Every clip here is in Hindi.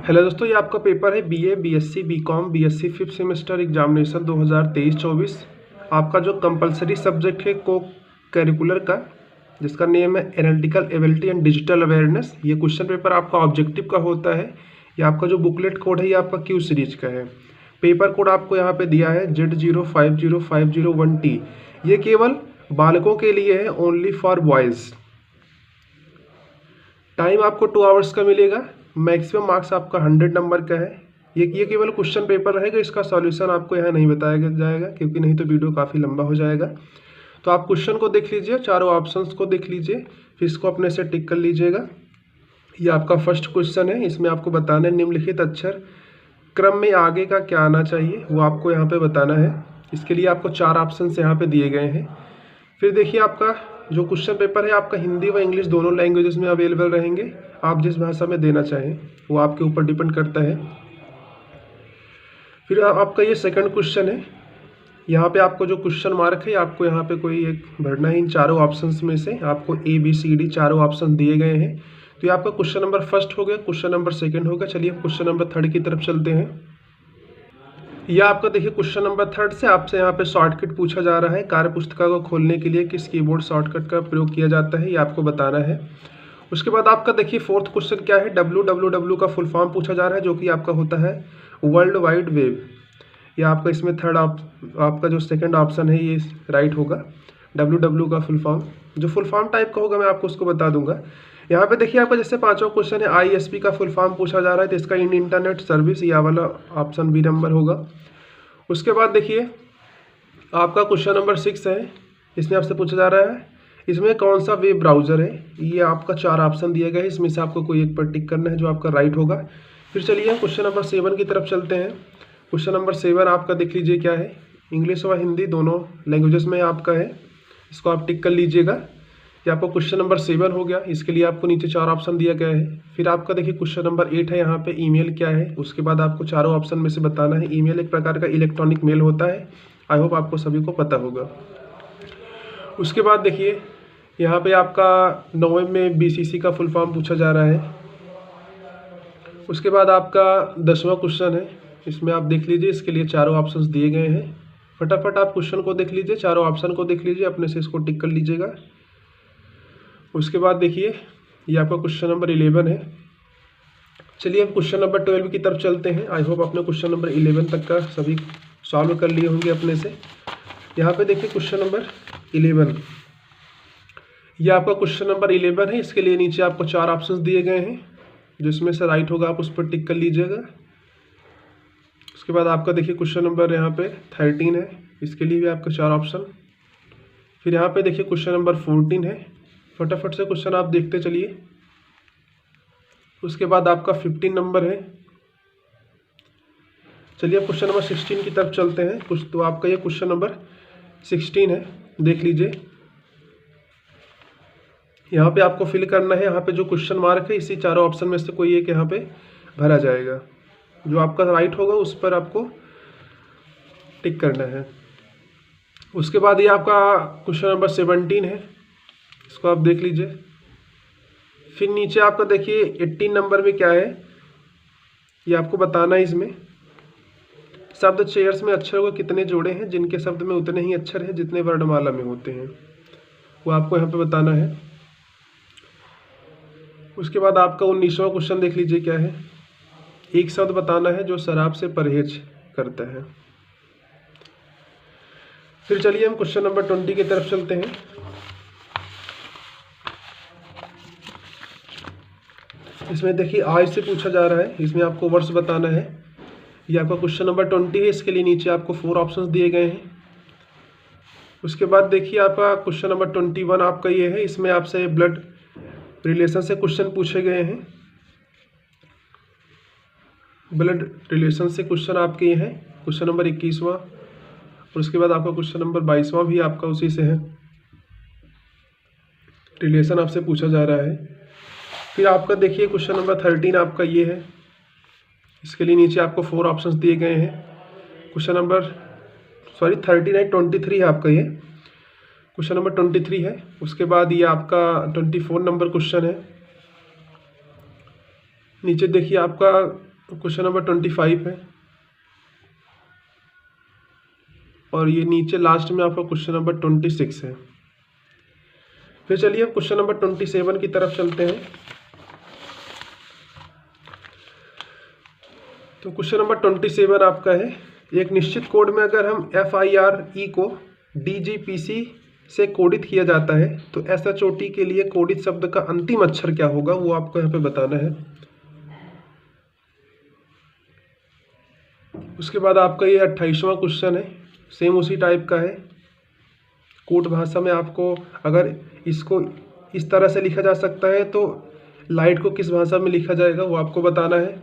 हेलो दोस्तों, ये आपका पेपर है BA, BSc, BCom, BSc fifth semester examination 2023-24। आपका जो कंपलसरी सब्जेक्ट है को करिकुलर का, जिसका नेम है analytical ability and digital awareness. ये क्वेश्चन पेपर आपका ऑब्जेक्टिव का होता है। ये आपका जो बुकलेट कोड है ये आपका क्यू सीरीज का है। पेपर कोड आपको यहाँ पे दिया है Z050501T। ये केवल बालकों के लिए है, ओनली फॉर बॉयज़। टाइम आपको 2 आवर्स का मिलेगा। मैक्सिमम मार्क्स आपका 100 नंबर का है। ये केवल क्वेश्चन पेपर रहेगा, इसका सॉल्यूशन आपको यहाँ नहीं बताया जाएगा क्योंकि नहीं तो वीडियो काफ़ी लंबा हो जाएगा। तो आप क्वेश्चन को देख लीजिए, चारों ऑप्शंस को देख लीजिए, फिर इसको अपने से टिक कर लीजिएगा। ये आपका फर्स्ट क्वेश्चन है। इसमें आपको बताना है निम्नलिखित अक्षर क्रम में आगे का क्या आना चाहिए, वो आपको यहाँ पे बताना है। इसके लिए आपको 4 ऑप्शन यहाँ पे दिए गए हैं। फिर देखिए, आपका जो क्वेश्चन पेपर है आपका हिंदी व इंग्लिश दोनों लैंग्वेजेस में अवेलेबल रहेंगे। आप जिस भाषा में देना चाहें वो आपके ऊपर डिपेंड करता है। फिर आपका ये सेकंड क्वेश्चन है। यहाँ पे आपको जो क्वेश्चन मार्क है आपको यहाँ पे कोई एक भरना है। इन चारों ऑप्शंस में से आपको ABCD चारों ऑप्शन दिए गए हैं। तो ये आपका क्वेश्चन नंबर फर्स्ट हो गया, क्वेश्चन नंबर सेकंड हो गया। चलिए क्वेश्चन नंबर थर्ड की तरफ चलते हैं। यह आपका देखिए क्वेश्चन नंबर थर्ड से आपसे यहाँ पे शॉर्टकट पूछा जा रहा है। कार्य पुस्तिका को खोलने के लिए किस कीबोर्ड शॉर्टकट का प्रयोग किया जाता है, ये आपको बताना है। उसके बाद आपका देखिए फोर्थ क्वेश्चन क्या है, www का फुल फॉर्म पूछा जा रहा है, जो कि आपका होता है वर्ल्ड वाइड वेब। या आपका इसमें थर्ड आपका जो सेकंड ऑप्शन है ये राइट होगा। www का फुल फॉर्म, जो फुल फॉर्म टाइप का होगा मैं आपको उसको बता दूंगा। यहाँ पे देखिए आपका जैसे पांचवा क्वेश्चन है ISP का फुल फॉर्म पूछा जा रहा है, तो इसका इंटरनेट सर्विस, या वाला ऑप्शन बी नंबर होगा। उसके बाद देखिए आपका क्वेश्चन नंबर 6 है। इसमें आपसे पूछा जा रहा है इसमें कौन सा वेब ब्राउज़र है। ये आपका 4 ऑप्शन दिए गए हैं, इसमें से आपको कोई एक पर टिक करना है जो आपका राइट होगा। फिर चलिए क्वेश्चन नंबर 7 की तरफ चलते हैं। क्वेश्चन नंबर 7 आपका देख लीजिए क्या है, इंग्लिश व हिंदी दोनों लैंग्वेजेस में आपका है। इसको आप टिक कर लीजिएगा। ये आपका क्वेश्चन नंबर 7 हो गया। इसके लिए आपको नीचे 4 ऑप्शन दिया गया है। फिर आपका देखिए क्वेश्चन नंबर 8 है, यहाँ पे ईमेल क्या है। उसके बाद आपको चारों ऑप्शन में से बताना है। ईमेल एक प्रकार का इलेक्ट्रॉनिक मेल होता है। आई होप आपको सभी को पता होगा। उसके बाद देखिए यहाँ पे आपका 9वें में BCC का फुल फॉर्म पूछा जा रहा है। उसके बाद आपका 10वां क्वेश्चन है। इसमें आप देख लीजिए, इसके लिए चारों ऑप्शंस दिए गए हैं। फटाफट आप क्वेश्चन को देख लीजिए, चारों ऑप्शन को देख लीजिए, अपने से इसको टिक कर लीजिएगा। उसके बाद देखिए ये आपका क्वेश्चन नंबर 11 है। चलिए अब क्वेश्चन नंबर 12 की तरफ चलते हैं। आई होप आपने क्वेश्चन नंबर 11 तक का सभी सॉल्व कर लिए होंगे अपने से। यहाँ पे देखिए क्वेश्चन नंबर 11, ये आपका क्वेश्चन नंबर 11 है। इसके लिए नीचे आपको 4 ऑप्शंस दिए गए हैं, जिसमें से राइट होगा आप उस पर टिक कर लीजिएगा। उसके बाद आपका देखिए क्वेश्चन नंबर यहाँ पे 13 है। इसके लिए भी आपका 4 ऑप्शन। फिर यहाँ पे देखिए क्वेश्चन नंबर 14 है। फटाफट से क्वेश्चन आप देखते चलिए। उसके बाद आपका 15 नंबर है। चलिए अब क्वेश्चन नंबर 16 की तरफ चलते हैं। कुछ तो आपका ये क्वेश्चन नंबर 16 है, देख लीजिए। यहाँ पे आपको फिल करना है। यहाँ पे जो क्वेश्चन मार्क है इसी चारों ऑप्शन में से कोई एक यहाँ पे भरा जाएगा। जो आपका राइट होगा उस पर आपको टिक करना है। उसके बाद ये आपका क्वेश्चन नंबर 17 है, इसको आप देख लीजिए। फिर नीचे आपका देखिए 18 नंबर में क्या है, ये आपको बताना है। इसमें शब्द चेयर्स में अक्षरों के कितने जोड़े हैं, जिनके शब्द में उतने ही अक्षर हैं जितने वर्णमाला में होते हैं, वो आपको यहाँ पे बताना है। उसके बाद आपका 19वां क्वेश्चन देख लीजिए क्या है, एक शब्द बताना है जो शराब से परहेज करता है। फिर चलिए हम क्वेश्चन नंबर 20 की तरफ चलते हैं। इसमें देखिए आज से पूछा जा रहा है, इसमें आपको वर्ष बताना है। ये आपका क्वेश्चन नंबर 20 है। इसके लिए नीचे आपको 4 ऑप्शंस दिए गए हैं। उसके बाद देखिए आपका क्वेश्चन नंबर 21 आपका ये है। इसमें आपसे ब्लड रिलेशन से क्वेश्चन पूछे गए हैं। ब्लड रिलेशन से क्वेश्चन आपके ये हैं। क्वेश्चन नंबर 21वां, और उसके बाद आपका क्वेश्चन नंबर 22वां भी आपका उसी से है। रिलेशन आपसे पूछा जा रहा है। फिर आपका देखिए क्वेश्चन नंबर 13 आपका ये है। इसके लिए नीचे आपको 4 ऑप्शंस दिए गए हैं। क्वेश्चन नंबर 23 है आपका ये। क्वेश्चन नंबर 23 है। उसके बाद ये आपका 24 नंबर क्वेश्चन है। नीचे देखिए आपका क्वेश्चन नंबर 25 है, और ये नीचे लास्ट में आपका क्वेश्चन नंबर 26 है। फिर चलिए अब क्वेश्चन नंबर 27 की तरफ चलते हैं। तो क्वेश्चन नंबर 27 आपका है, एक निश्चित कोड में अगर हम FIRE को DGPC से कोडित किया जाता है तो SHOT के लिए कोडित शब्द का अंतिम अक्षर क्या होगा, वो आपको यहाँ पे बताना है। उसके बाद आपका ये 28वां क्वेश्चन है, सेम उसी टाइप का है। कोड भाषा में आपको अगर इसको इस तरह से लिखा जा सकता है तो लाइट को किस भाषा में लिखा जाएगा वो आपको बताना है।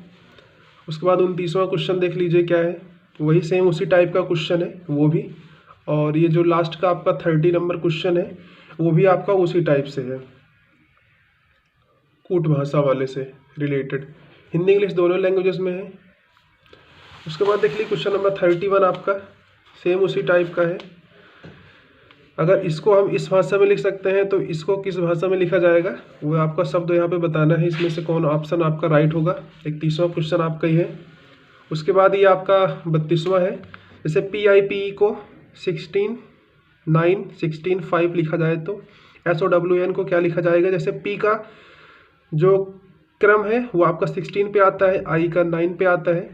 उसके बाद 29वां क्वेश्चन देख लीजिए क्या है, वही सेम उसी टाइप का क्वेश्चन है वो भी। और ये जो लास्ट का आपका 30 नंबर क्वेश्चन है वो भी आपका उसी टाइप से है, कूट भाषा वाले से रिलेटेड, हिंदी इंग्लिश दोनों लैंग्वेजेस में है। उसके बाद देख लीजिए क्वेश्चन नंबर 31 आपका सेम उसी टाइप का है। अगर इसको हम इस भाषा में लिख सकते हैं तो इसको किस भाषा में लिखा जाएगा वो आपका शब्द यहाँ पे बताना है, इसमें से कौन ऑप्शन आपका राइट होगा। 31वां क्वेश्चन आपका ही है। उसके बाद ये आपका 32वां है, जैसे PIPE को 16:9 16:5 लिखा जाए तो SOWN को क्या लिखा जाएगा। जैसे P का जो क्रम है वो आपका 16 पे आता है, I का 9 पे आता है,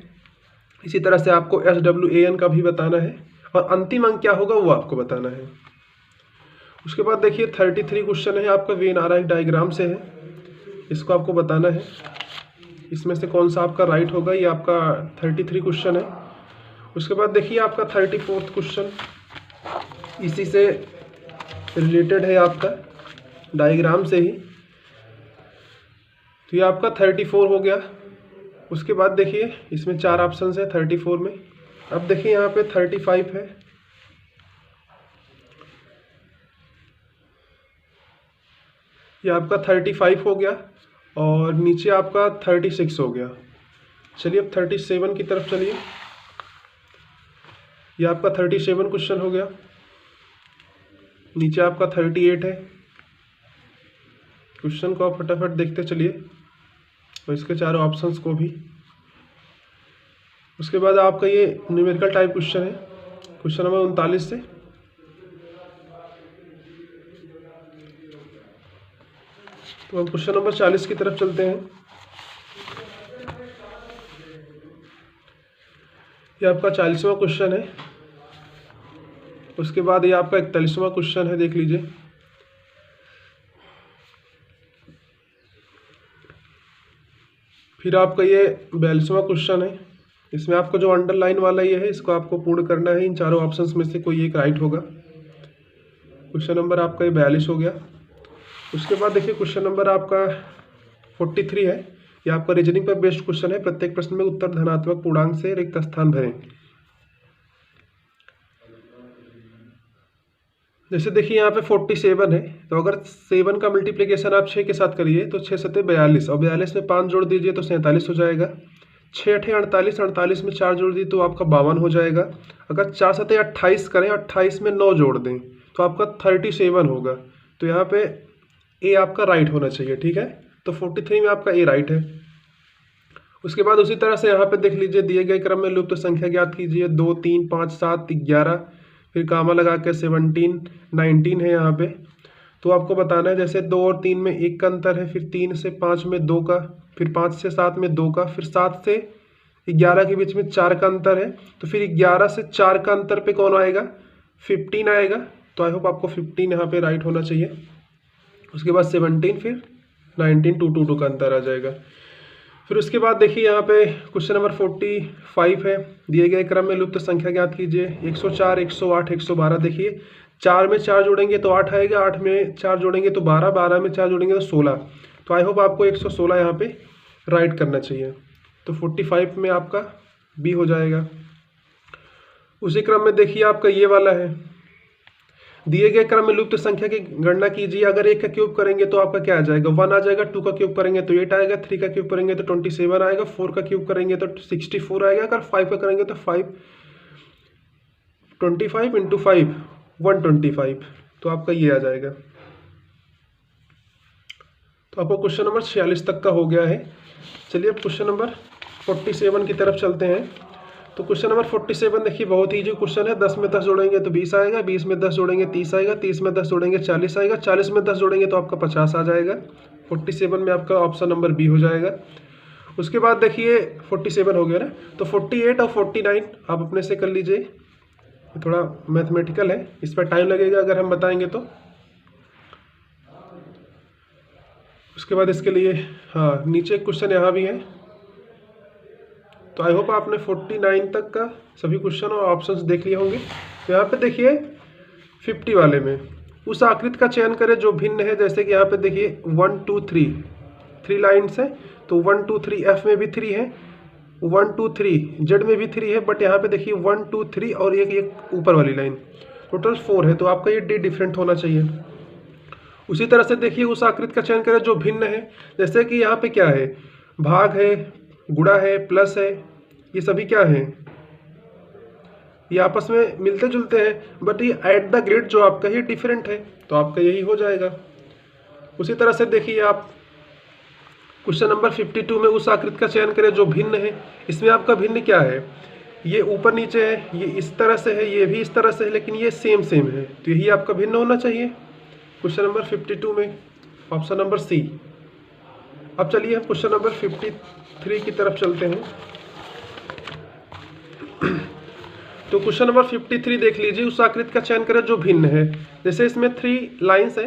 इसी तरह से आपको SWAN का भी बताना है, और अंतिम अंक क्या होगा वो आपको बताना है। उसके बाद देखिए 33 क्वेश्चन है आपका, वेन आरेख डायग्राम से है, इसको आपको बताना है, इसमें से कौन सा आपका राइट होगा, ये आपका 33 क्वेश्चन है। उसके बाद देखिए आपका 34वां क्वेश्चन इसी से रिलेटेड है आपका, डायग्राम से ही, तो ये आपका 34 हो गया। उसके बाद देखिए इसमें 4 ऑप्शन है 34 में। अब देखिए यहाँ पे 35 है, ये आपका 35 हो गया, और नीचे आपका 36 हो गया। चलिए अब 37 की तरफ चलिए, ये आपका 37 क्वेश्चन हो गया, नीचे आपका 38 है। क्वेश्चन को आप फटाफट देखते चलिए और इसके चारों ऑप्शंस को भी। उसके बाद आपका ये न्यूमेरिकल टाइप क्वेश्चन है, क्वेश्चन नंबर 39 से। तो हम क्वेश्चन नंबर 40 की तरफ चलते हैं। ये आपका 40वां क्वेश्चन है। उसके बाद ये आपका 41वां क्वेश्चन है, देख लीजिए। फिर आपका ये 42वां क्वेश्चन है, इसमें आपका जो अंडरलाइन वाला ये है इसको आपको पूर्ण करना है, इन चारों ऑप्शंस में से कोई एक राइट होगा। क्वेश्चन नंबर आपका ये 42 हो गया। उसके बाद देखिए क्वेश्चन नंबर आपका 43 है, ये आपका रीजनिंग पर बेस्ड क्वेश्चन है। प्रत्येक प्रश्न में उत्तर धनात्मक पूर्णांक से रिक्त स्थान भरें। जैसे देखिए यहाँ पे 47 है, तो अगर 7 का मल्टीप्लिकेशन आप 6 के साथ करिए तो 6 सते 42, और 42 में 5 जोड़ दीजिए तो 47 हो जाएगा। 6 अठे 48, 48 में 4 जोड़ दिए तो आपका 52 हो जाएगा। अगर 4 सते 28 करें, 28 में 9 जोड़ दें तो आपका 37 होगा। तो यहाँ पे ए आपका राइट होना चाहिए, ठीक है। तो 43 में आपका ए राइट है। उसके बाद उसी तरह से यहाँ पे देख लीजिए, दिए गए क्रम में लुप्त संख्या ज्ञात कीजिए। 2 3 5 7 11, फिर कामा लगा के 17 19 है यहाँ पे। तो आपको बताना है, जैसे 2 और 3 में 1 का अंतर है, फिर 3 से 5 में 2 का, फिर 5 से 7 में 2 का, फिर 7 से 11 के बीच में 4 का अंतर है। तो फिर 11 से 4 का अंतर पे कौन आएगा, 15 आएगा। तो आई होप आपको 15 यहाँ पे राइट होना चाहिए। उसके बाद 17, फिर 19, 2 2 2 का अंतर आ जाएगा। फिर उसके बाद देखिए यहाँ पे क्वेश्चन नंबर 45 है, दिए गए क्रम में लुप्त संख्या ज्ञात कीजिए। 104 108 112। देखिए 4 में 4 जोड़ेंगे तो 8 आएगा, 8 में 4 जोड़ेंगे तो 12, 12 में 4 जोड़ेंगे तो 16। तो आई होप आपको 116 यहाँ पे राइट करना चाहिए। तो 45 में आपका बी हो जाएगा। उसी क्रम में देखिए आपका ये वाला है, दिए गए क्रम में लुप्त संख्या की गणना कीजिए। अगर 1 का क्यूब करेंगे तो आपका क्या आ जाएगा, 1 आ जाएगा। 2 का क्यूब करेंगे तो 8 आएगा। 3 का क्यूब करेंगे तो 27 आएगा। 4 का क्यूब करेंगे तो 64 आएगा। अगर 5 का करेंगे तो 5, 25 × 5 125। तो आपका ये आ जाएगा। तो आपको क्वेश्चन नंबर 46 तक का हो गया है। चलिए अब क्वेश्चन नंबर 47 की तरफ चलते हैं। तो क्वेश्चन नंबर 47 देखिए बहुत ही जो क्वेश्चन है, 10 में 10 जोड़ेंगे तो 20 आएगा, 20 में 10 जोड़ेंगे 30 आएगा, 30 में 10 जोड़ेंगे 40 आएगा, 40 में 10 जोड़ेंगे तो आपका 50 आ जाएगा। 47 में आपका ऑप्शन नंबर बी हो जाएगा। उसके बाद देखिए 47 हो गया ना, तो 48 और 49 आप अपने से कर लीजिए, थोड़ा मैथमेटिकल है, इस पर टाइम लगेगा अगर हम बताएंगे तो। उसके बाद इसके लिए हाँ नीचे क्वेश्चन यहाँ भी है। तो आई होप आपने 49 तक का सभी क्वेश्चन और ऑप्शंस देख लिए होंगे। तो यहाँ पे देखिए 50 वाले में उस आकृति का चयन करें जो भिन्न है। जैसे कि यहाँ पे देखिए 1 2 3 3 लाइन्स है, तो 1 2 3 एफ में भी 3 है, 1 2 3 जेड में भी 3 है, बट यहाँ पे देखिए 1 2 3 और एक ऊपर वाली लाइन, टोटल 4 है, तो आपका ये डी डिफरेंट होना चाहिए। उसी तरह से देखिए उस आकृति का चयन करें जो भिन्न है। जैसे कि यहाँ पे क्या है, भाग है, गुणा है, प्लस है, ये सभी क्या है, ये आपस में मिलते जुलते हैं, बट ये एट द ग्रेड जो आपका ये डिफरेंट है, तो आपका यही हो जाएगा। उसी तरह से देखिए आप क्वेश्चन नंबर 52 में उस आकृति का चयन करें जो भिन्न है। इसमें आपका भिन्न क्या है, ये ऊपर नीचे है, ये इस तरह से है, ये भी इस तरह से है, लेकिन ये सेम है, तो यही आपका भिन्न होना चाहिए क्वेश्चन नंबर 52 में, ऑप्शन नंबर सी। अब चलिए हम क्वेश्चन नंबर 53 की तरफ चलते हैं। तो क्वेश्चन नंबर 53 देख लीजिए, उस आकृति का चयन करें जो भिन्न है। जैसे इसमें 3 लाइंस है,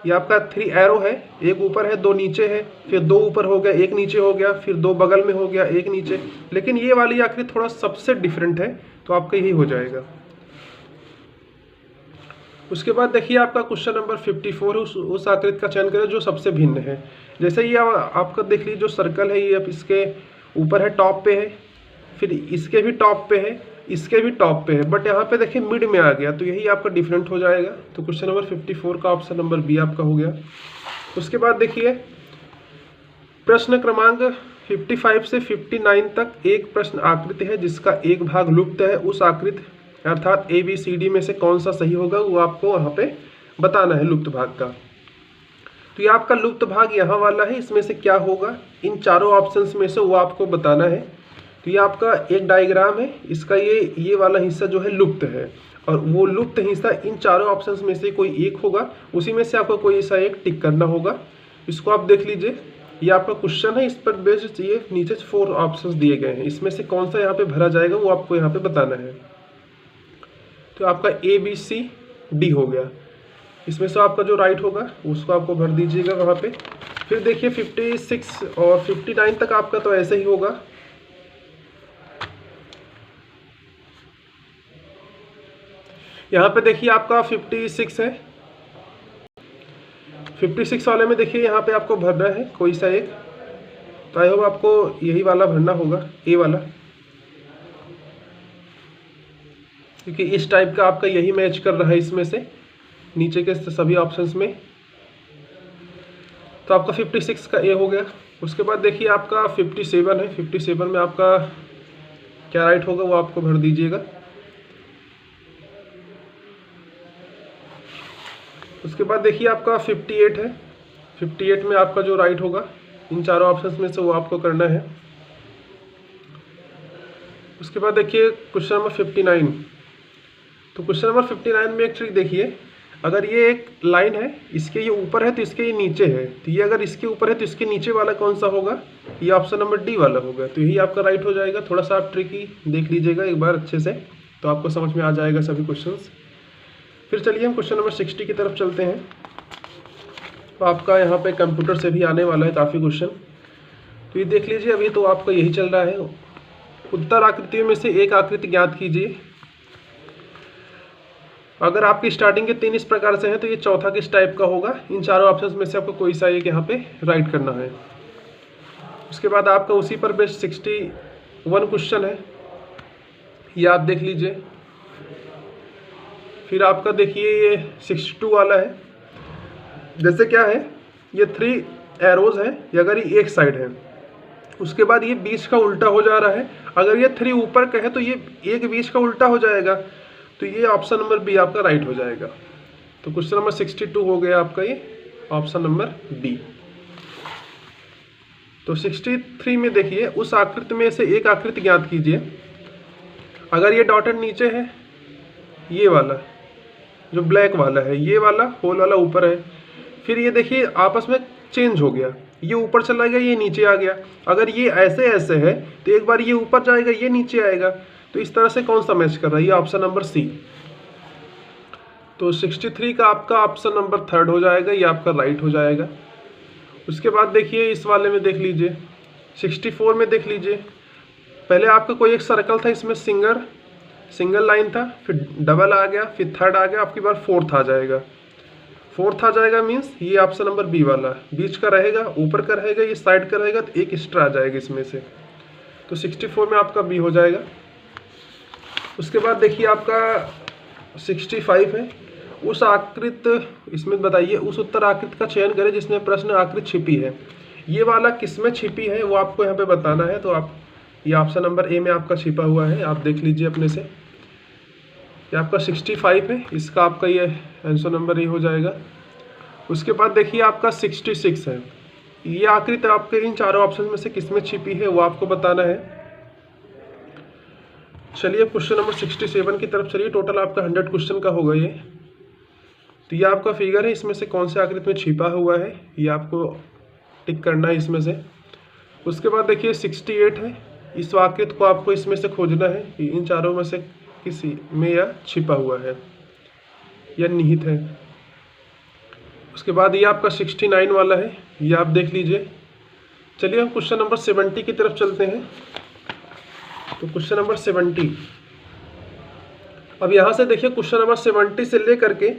ये आपका 3 एरो है, एक ऊपर है 2 नीचे है, फिर 2 ऊपर हो गया, एक नीचे हो गया, फिर 2 बगल में हो गया, एक नीचे, लेकिन ये वाली आकृति थोड़ा सबसे डिफरेंट है, तो आपका यही हो जाएगा। उसके बाद देखिए आपका क्वेश्चन नंबर 54 है, उस आकृति का चयन करें जो सबसे भिन्न है। जैसे ये आपका देख लीजिए जो सर्कल है, ये अब इसके ऊपर है, टॉप पे है, फिर इसके भी टॉप पे है, इसके भी टॉप पे है, बट यहाँ पे देखिए मिड में आ गया, तो यही आपका डिफरेंट हो जाएगा। तो क्वेश्चन नंबर 54 का ऑप्शन नंबर बी आपका हो गया। उसके बाद देखिए प्रश्न क्रमांक 55 से 59 तक एक प्रश्न आकृति है जिसका एक भाग लुप्त है। उस आकृति अर्थात ABCD में से कौन सा सही होगा वो आपको वहाँ पे बताना है लुप्त भाग का। तो ये आपका लुप्त भाग यहाँ वाला है, इसमें से क्या होगा, इन चारों ऑप्शंस में से वो आपको बताना है। तो ये आपका एक डायग्राम है, इसका ये वाला हिस्सा जो है लुप्त है, और वो लुप्त हिस्सा इन चारों ऑप्शंस में से कोई एक होगा, उसी में से आपको कोई ऐसा एक टिक करना होगा। इसको आप देख लीजिए, ये आपका क्वेश्चन है, इस पर बेस्ड ये नीचे 4 ऑप्शंस दिए गए हैं, इसमें से कौन सा यहाँ पे भरा जाएगा वो आपको यहाँ पे बताना है। तो आपका ABCD हो गया, इसमें से आपका जो राइट होगा उसको आपको भर दीजिएगा वहाँ पे। फिर देखिए 56 और 59 तक आपका तो ऐसे ही होगा। यहाँ पे देखिए आपका 56 है, 56 वाले में देखिए यहाँ पे आपको भरना है कोई सा एक, तो आई होप आपको यही वाला भरना होगा, ए वाला, क्योंकि इस टाइप का आपका यही मैच कर रहा है इसमें से नीचे के सभी ऑप्शंस में। तो आपका 56 का ए हो गया। उसके बाद देखिए आपका 57 है, 57 में आपका क्या राइट होगा वो आपको भर दीजिएगा। उसके बाद देखिए आपका 58 है, 58 में आपका जो राइट होगा इन चारों ऑप्शंस में से वो आपको करना है। उसके बाद देखिए क्वेश्चन नंबर 59। तो क्वेश्चन नंबर 59 में एक ट्रिक देखिए, अगर ये एक लाइन है, इसके ये ऊपर है तो इसके ये नीचे है, तो ये अगर इसके ऊपर है तो इसके नीचे वाला कौन सा होगा, ये ऑप्शन नंबर डी वाला होगा, तो यही आपका राइट हो जाएगा। थोड़ा सा आप ट्रिक ही देख लीजिएगा एक बार अच्छे से, तो आपको समझ में आ जाएगा सभी क्वेश्चंस। फिर चलिए हम क्वेश्चन नंबर 60 की तरफ चलते हैं। तो आपका यहाँ पे कंप्यूटर से भी आने वाला है काफ़ी क्वेश्चन, तो ये देख लीजिए। अभी तो आपका यही चल रहा है, उत्तर आकृतियों में से एक आकृति ज्ञात कीजिए। अगर आपकी स्टार्टिंग के 3 इस प्रकार से हैं तो ये चौथा किस टाइप का होगा, इन चारों ऑप्शंस में से आपको कोई सा एक यहाँ पे राइट करना है। उसके बाद आपका उसी पर बेस्ड 61 क्वेश्चन है, ये आप देख लीजिए। फिर आपका देखिए ये 62 वाला है। जैसे क्या है, ये 3 एरोज हैं, अगर ये एक साइड है, उसके बाद ये बीच का उल्टा हो जा रहा है। अगर ये 3 ऊपर का है तो ये एक बीच का उल्टा हो जाएगा, तो ये ऑप्शन नंबर बी आपका राइट हो जाएगा। तो क्वेश्चन नंबर 62 हो गया आपका ये ऑप्शन नंबर बी। तो 63 में देखिए उस आकृति में से एक आकृति ज्ञात कीजिए। अगर ये डॉटेड नीचे है, ये वाला जो ब्लैक वाला है, ये वाला होल वाला ऊपर है, फिर ये देखिए आपस में चेंज हो गया, ये ऊपर चला गया, ये नीचे आ गया। अगर ये ऐसे ऐसे है तो एक बार ये ऊपर जाएगा, ये नीचे आएगा। तो इस तरह से कौन सा मैच कर रहा है? ये ऑप्शन नंबर सी। तो 63 का आपका ऑप्शन नंबर थर्ड हो जाएगा, ये आपका राइट हो जाएगा। उसके बाद देखिए इस वाले में देख लीजिए, 64 में देख लीजिए, पहले आपका कोई एक सर्कल था, इसमें सिंगल लाइन था, फिर डबल आ गया, फिर थर्ड आ गया, आपकी बार फोर्थ आ जाएगा। फोर्थ आ जाएगा मीन्स ये ऑप्शन नंबर बी वाला, बीच का रहेगा, ऊपर का रहेगा, ये साइड का रहेगा, तो एक एक्स्ट्रा आ जाएगा इसमें से। तो 64 में आपका बी हो जाएगा। उसके बाद देखिए आपका 65 है। उस आकृत, इसमें बताइए उस उत्तर आकृति का चयन करें जिसमें प्रश्न आकृति छिपी है। ये वाला किसमें छिपी है वो आपको यहाँ पे बताना है। तो आप ये ऑप्शन नंबर ए में आपका छिपा हुआ है, आप देख लीजिए अपने से। ये आपका 65 है, इसका आपका ये आंसर नंबर ए हो जाएगा। उसके बाद देखिए आपका 66 है। ये आकृति आपके इन चारों ऑप्शन में से किसमें छिपी है वो आपको बताना है। चलिए क्वेश्चन नंबर 67 की तरफ चलिए। टोटल आपका 100 क्वेश्चन का होगा ये। तो ये आपका फिगर है, इसमें से कौन से आकृति में छिपा हुआ है ये आपको टिक करना है इसमें से। उसके बाद देखिए 68 है, इस आकृति को आपको इसमें से खोजना है, इन चारों में से किसी में यह छिपा हुआ है या निहित है। उसके बाद ये आपका 69 वाला है, ये आप देख लीजिए। चलिए हम क्वेश्चन नंबर 70 की तरफ चलते हैं। तो क्वेश्चन नंबर 70, अब यहाँ से देखिए क्वेश्चन नंबर 70 से लेकर के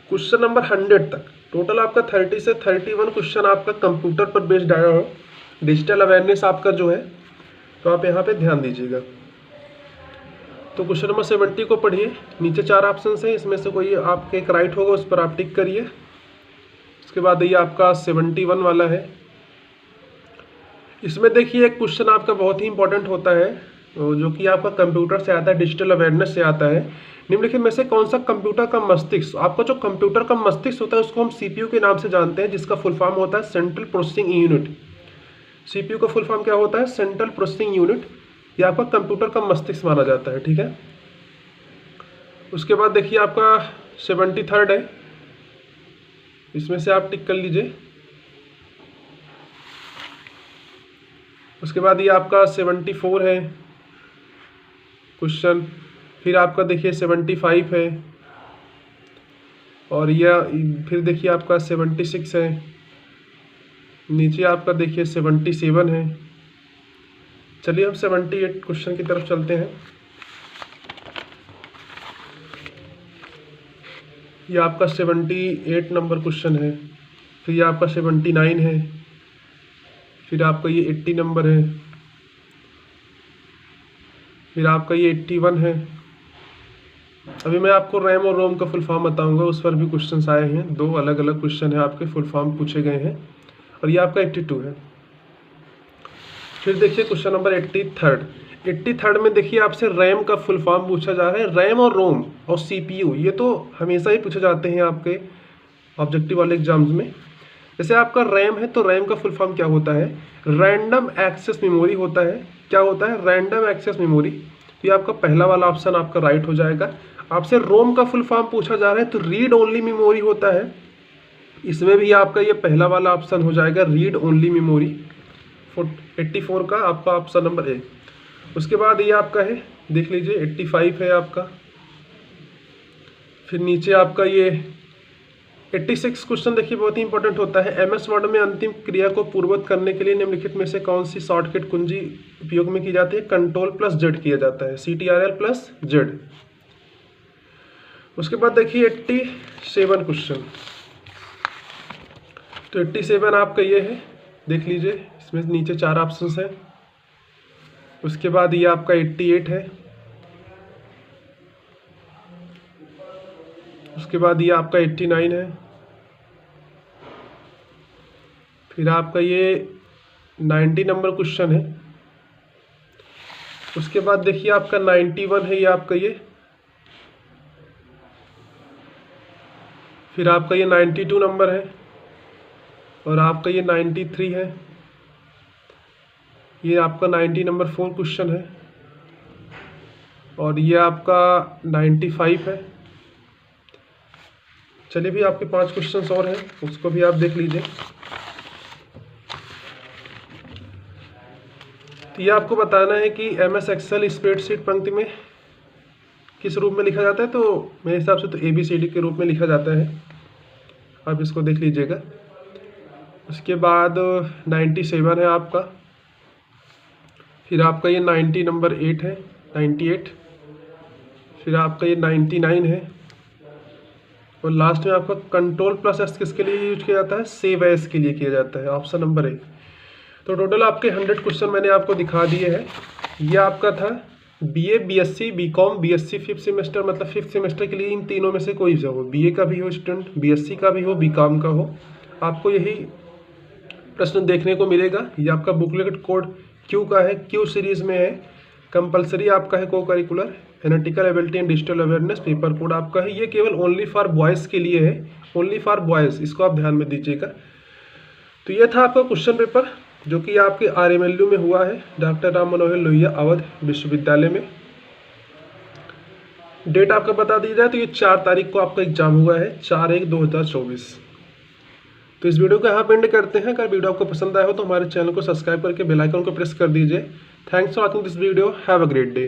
क्वेश्चन नंबर 100 तक टोटल आपका 30 से 31 क्वेश्चन आपका कंप्यूटर पर बेस्ड आया हो, डिजिटल अवेयरनेस आपका जो है। तो आप यहाँ पे ध्यान दीजिएगा। तो क्वेश्चन नंबर 70 को पढ़िए, नीचे 4 ऑप्शन हैं, इसमें से कोई आपके एक राइट होगा, उस पर आप टिक करिए। उसके बाद ये आपका 71 वाला है। इसमें देखिए एक क्वेश्चन आपका बहुत ही इंपॉर्टेंट होता है जो कि आपका कंप्यूटर से आता है, डिजिटल अवेयरनेस से आता है। निम्नलिखित में से कौन सा कंप्यूटर का मस्तिष्क, आपका जो कंप्यूटर का मस्तिष्क होता है उसको हम सीपीयू के नाम से जानते हैं, जिसका फुल फॉर्म होता है सेंट्रल प्रोसेसिंग यूनिट। सीपीयू का फुल फॉर्म क्या होता है? Central processing unit. ये आपका कंप्यूटर का मस्तिष्क माना जाता है, ठीक है। उसके बाद देखिए आपका 73 है, इसमें से आप टिक कर लीजिए। उसके बाद ये आपका 74 है क्वेश्चन, फिर आपका देखिए 75 है, और यह फिर देखिए आपका 76 है, नीचे आपका देखिए 77 है। चलिए हम 78 क्वेश्चन की तरफ चलते हैं। ये आपका 78 नंबर क्वेश्चन है, फिर ये आपका 79 है, फिर आपका ये 80 नंबर है, फिर आपका ये 81 है। अभी मैं आपको रैम और रोम का फुल फॉर्म बताऊंगा, उस पर भी क्वेश्चंस आए हैं, 2 अलग अलग क्वेश्चन है आपके फुल फॉर्म पूछे गए हैं। और ये आपका 82 है। फिर देखिए क्वेश्चन नंबर 83 में देखिए आपसे रैम का फुल फॉर्म पूछा जा रहा है। रैम और रोम और सीपीयू ये तो हमेशा ही पूछे जाते हैं आपके ऑब्जेक्टिव वाले एग्जाम्स में। जैसे आपका रैम है तो रैम का फुल फॉर्म क्या होता है? रैंडम एक्सेस मेमोरी होता है। क्या होता है? Random access memory. तो ये आपका पहला वाला ऑप्शन आपका राइट हो जाएगा। आपसे रोम का फुल फॉर्म पूछा जा रहा है तो रीड ओनली मेमोरी होता है, इसमें भी आपका ये पहला वाला ऑप्शन हो जाएगा, रीड ओनली मेमोरी। 84 का आपका ऑप्शन नंबर ए। उसके बाद ये आपका है, देख लीजिए 85 है आपका। फिर नीचे आपका ये 86 क्वेश्चन देखिए बहुत ही इंपॉर्टेंट होता है। एमएस वर्ड में अंतिम क्रिया को पूर्ववत करने के लिए निम्नलिखित में से कौन सी शॉर्टकट कुंजी उपयोग में की जाती है? कंट्रोल+Z किया जाता है, CTRL+Z। उसके बाद देखिए 87 क्वेश्चन। तो 87 आपका ये है, देख लीजिए, इसमें नीचे 4 ऑप्शंस हैं। उसके बाद ये आपका 88 है। उसके बाद ये आपका 89 है। फिर आपका ये 90 नंबर क्वेश्चन है। उसके बाद देखिए आपका 91 है, ये आपका ये। फिर आपका ये 92 नंबर है, और आपका ये 93 है। ये आपका 90 नंबर 4 क्वेश्चन है और ये आपका 95 है। चलिए भी आपके 5 क्वेश्चंस और हैं, उसको भी आप देख लीजिए। तो ये आपको बताना है कि MS एक्सेल स्प्रेडशीट पंक्ति में किस रूप में लिखा जाता है। तो मेरे हिसाब से तो ABCD के रूप में लिखा जाता है, आप इसको देख लीजिएगा। उसके बाद 97 है आपका, फिर आपका ये 90 नंबर 8 है, 98, फिर आपका ये 99 है और लास्ट में आपका Ctrl+S किसके लिए यूज किया जाता है, सेव एज के लिए किया जाता है, ऑप्शन नंबर 1। तो टोटल आपके 100 क्वेश्चन मैंने आपको दिखा दिए हैं। ये आपका था BA BSc BCom BSc 5th semester, मतलब 5th सेमेस्टर के लिए इन तीनों में से कोई सा हो, BA का भी हो स्टूडेंट, BSc का भी हो, BCom का हो, आपको यही प्रश्न देखने को मिलेगा। ये आपका बुकलेट कोड क्यू का है, क्यू सीरीज में है, कंपलसरी आपका है को curricular, analytical ability and digital awareness paper code आपका है। ये केवल ओनली फॉर बॉयज़ के लिए है, ओनली फॉर बॉयज़, इसको आप ध्यान में दीजिएगा। तो ये था आपका क्वेश्चन पेपर जो कि आपके RMLU में हुआ है, डॉक्टर राम मनोहर लोहिया अवध विश्वविद्यालय में। डेट आपका बता दी जाए तो ये 4 तारीख को आपका एग्जाम हुआ है, 4/1/2024। तो इस वीडियो को यहाँ पे एंड करते हैं। अगर वीडियो आपको पसंद आया हो तो हमारे चैनल को सब्सक्राइब करके बेल आइकन को प्रेस कर दीजिए। Thanks for watching this video, have a great day.